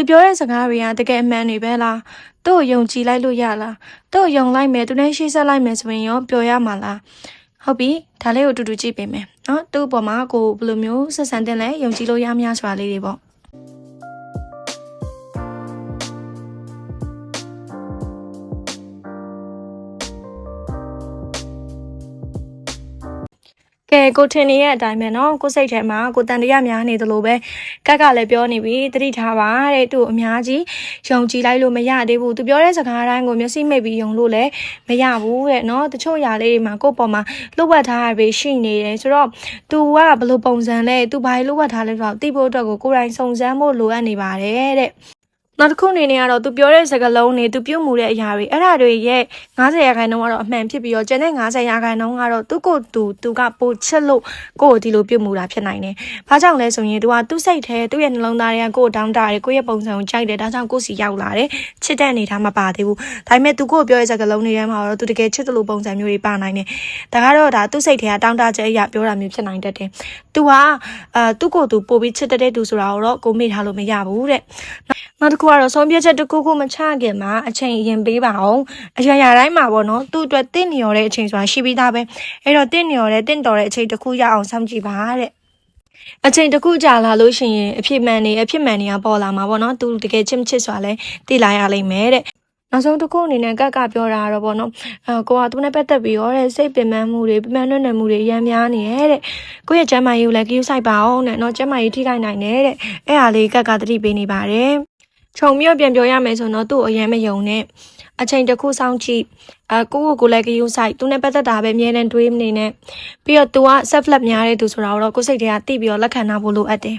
သူပြောတဲ့စကားတွေကတကယ်အမှန်တွေပဲလားသူ့ကိုယုံကြည်လိုက်လို့ရလားသူ့ကိုယုံလိုက်မယ်သူနဲ့ရှေ့ဆက်လိုက်မယ်ဆိုရင်ရောပျော်ရမှာလားဟုတ်ပြီဒါလေးကိုတူတူကြည့်ပေးမယ်နော်သူ့အပေါ်မှာကိုဘယ်လိုမျိုးဆက်ဆံတင်လဲယုံကြည်လို့ရမလားဆိုတာလေးတွေပေါ့ကဲကိုထင်နေရဲ့အတိုင်းပဲเนาะကိုစိတ်ထဲမှာကိုတန်တရားများနေသလိုပဲကက်ကလည်းပြောနေပြီတတိထားပါတဲ့သူ့အများကြီးယုံကြည်လိုက်လို့မရသေးဘူးသူပြောတဲ့စကားတိုင်းကိုမျက်စိမိတ်ပြီးယုံလို့လည်းမရဘူးတဲ့เนาะတချို့ຢာလေးတွေမှာကိုယ့်ပေါ်မှာလှုပ်ဝက်ထားရပြီရှိနေတယ်ဆိုတော့ तू ကဘယ်လိုပုံစံလဲ तू ဘာလို့လှုပ်ဝက်ထားလဲဆိုတော့သိဖို့အတွက်ကိုကိုယ်တိုင်စုံစမ်းဖို့လိုအပ်နေပါတယ်တဲ့နောက်တစ်ခုအနေနဲ့ကတော့ तू ပြောတဲ့စကားလုံးတွေ तू ပြုတ်မှုတဲ့အရာတွေအဲ့ဒါတွေရဲ့90%ကတော့အမှန်ဖြစ်ပြီးတော့ကျန်တဲ့90%ကတော့သူ့ကိုယ်သူကပိုချစ်လို့ကိုယ့်ကိုဒီလိုပြုတ်မှုတာဖြစ်နိုင်တယ်။ဘာကြောင့်လဲဆိုရင် तू ကသူ့စိတ်ထဲသူ့ရဲ့နှလုံးသားထဲကကိုယ့်ကိုတောင်းတတယ်ကိုယ့်ရဲ့ပုံစံကိုကြိုက်တယ်ဒါကြောင့်ကိုယ့်စီရောက်လာတယ်ချစ်တဲ့အနေထားမပါသေးဘူး။ဒါပေမဲ့ तू ကိုယ့်ပြောတဲ့စကားလုံးတွေထဲမှာတော့ तू တကယ်ချစ်တယ်လို့ပုံစံမျိုးတွေပါနိုင်တယ်။ဒါကတော့ဒါသူ့စိတ်ထဲကတောင်းတချက်အရာပြောတာမျိုးဖြစ်နိုင်တတ်တယ်။ तू ကသူ့ကိုယ်သူပို့ပြီးချစ်တဲ့သူဆိုတာကိုတော့ကိုမေ့ထားလို့မရဘူးတဲ့။နောက်တစ်ခုကတော့ဆုံးဖြတ်ချက်တစ်ခုခုမချခင်မှာအချိန်ရင်ပေးပါအောင်အရာရာတိုင်းမှာပေါ့နော်သူ့အတွက်တင့်နေရတဲ့အချိန်ဆိုတာရှိပြီးသားပဲအဲ့တော့တင့်နေရတဲ့တင့်တော်တဲ့အချိန်တစ်ခုရအောင်စောင့်ကြည့်ပါတဲ့အချိန်တစ်ခုကြာလာလို့ရှိရင်အဖြစ်မှန်တွေကပေါ်လာမှာပေါ့နော်သူတကယ်ချစ်မချစ်ဆိုတာလဲသိလာရလိမ့်မယ်တဲ့နောက်ဆုံးတစ်ခုအနေနဲ့ကပြောတာတော့ပေါ့နော်ကိုကသူနဲ့ပတ်သက်ပြီးရောတဲ့စိတ်ပင်ပန်းမှုတွေပင်ပန်းလွတ်နေမှုတွေရမ်းများနေရဲ့တဲ့ကိုယ့်ရဲ့ကျန်းမာရေးကိုလည်းကြည့်ဆိုင်ပါအောင်တဲ့နော်ကျန်းမာရေးထိခိုက်နိုင်တယ်တဲ့အဲ့ဟာလေးကသတိပေးနေပါတယ်ခြုံမြပြန်ပြောရမယ်ဆိုတော့သူ့အရင်မယုံနဲ့အချိန်တစ်ခုစောင့်ကြည့်ကိုလည်းကြည့်ဆိုင်သူနဲ့ပတ်သက်တာပဲအမြဲတမ်းတွေးမနေနဲ့ပြီးတော့ तू က self love များတဲ့သူဆိုတာတော့ကိုယ်စိတ်ထဲကတိပြီးတော့လက်ခံထားဖို့လိုအပ်တယ်